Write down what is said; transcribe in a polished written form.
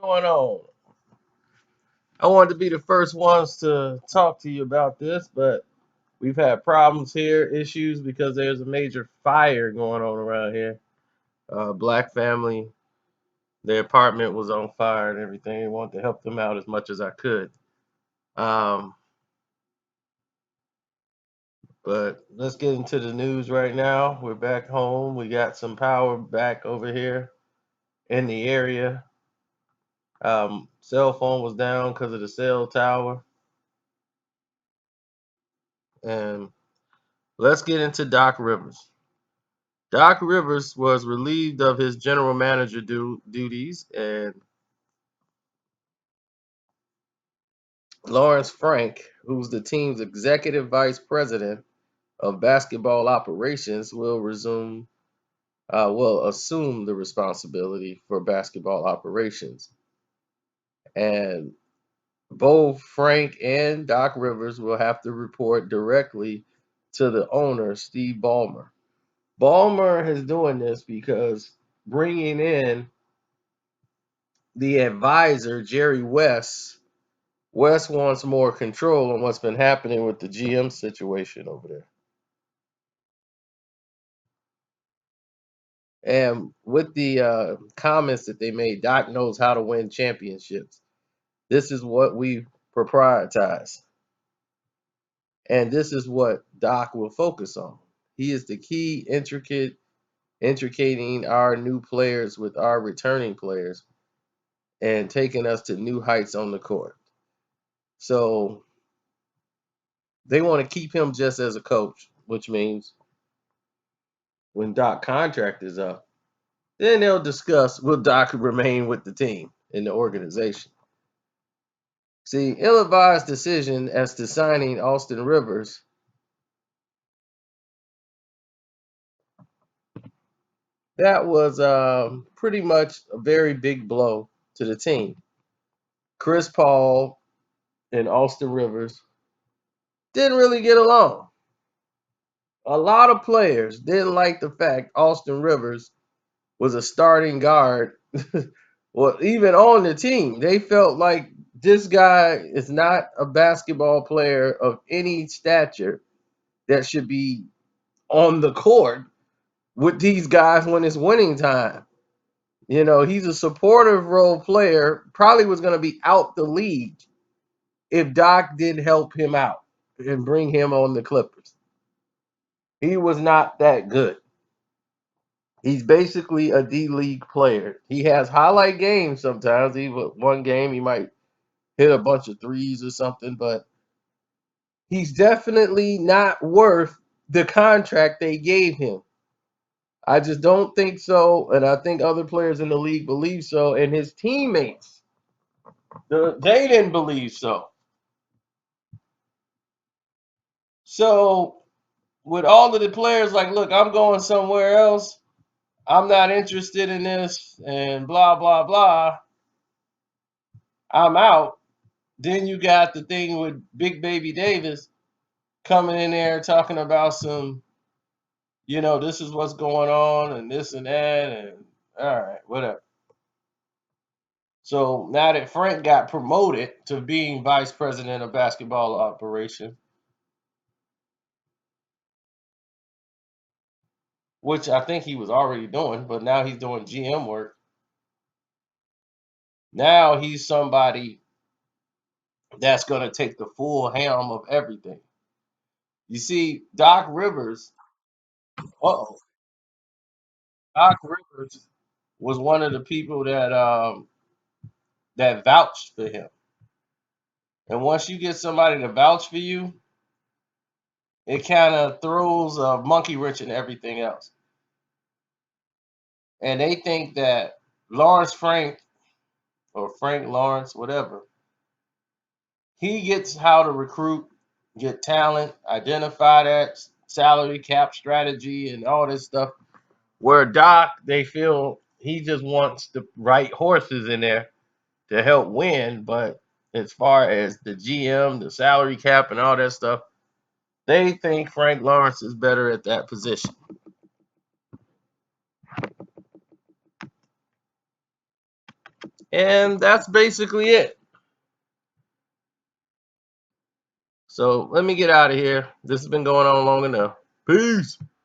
going on? I wanted to be the first ones to talk to you about this, but we've had problems here, issues because there's a major fire going on around here. Black family, their apartment was on fire and everything. I wanted to help them out as much as I could. Um, but let's get into the news right now. We're back home. We got some power back over here in the area. Cell phone was down because of the cell tower. And let's get into Doc Rivers. Doc Rivers was relieved of his general manager duties, and Lawrence Frank, who's the team's executive vice president of basketball operations, will assume the responsibility for basketball operations. And both Frank and Doc Rivers will have to report directly to the owner, Steve Ballmer. Ballmer is doing this because bringing in the advisor, Jerry West wants more control on what's been happening with the GM situation over there. And with the comments that they made, Doc knows how to win championships. This is what we prioritize. And this is what Doc will focus on. He is the key intricating our new players with our returning players and taking us to new heights on the court. So they want to keep him just as a coach, which means when Doc contract is up, then they'll discuss will Doc remain with the team in the organization. See, ill-advised decision as to signing Austin Rivers, that was pretty much a very big blow to the team. Chris Paul and Austin Rivers didn't really get along. A lot of players didn't like the fact Austin Rivers was a starting guard. Well, even on the team, they felt like this guy is not a basketball player of any stature that should be on the court with these guys when it's winning time. You know, he's a supportive role player, probably was going to be out the league if Doc didn't help him out and bring him on the Clippers. He was not that good. He's basically a D League player. He has highlight games sometimes. Even one game, he might hit a bunch of threes or something, but he's definitely not worth the contract they gave him. I just don't think so, and I think other players in the league believe so, and his teammates, they didn't believe so. So, with all of the players like, look, I'm going somewhere else. I'm not interested in this, and blah blah blah. I'm out. Then you got the thing with Big Baby Davis coming in there talking about some, this is what's going on and this and that, and all right, whatever. So now that Frank got promoted to being vice president of basketball operation, which I think he was already doing, but now he's doing GM work. Now he's somebody that's going to take the full helm of everything. You see, uh-oh, Doc Rivers was one of the people that vouched for him. And once you get somebody to vouch for you, it kind of throws a monkey wrench in everything else. And they think that Lawrence Frank or Frank Lawrence, whatever, he gets how to recruit, get talent, identify that salary cap strategy and all this stuff. Where Doc, they feel he just wants the right horses in there to help win. But as far as the GM, the salary cap, and all that stuff, they think Frank Lawrence is better at that position. And that's basically it. So let me get out of here. This has been going on long enough. Peace.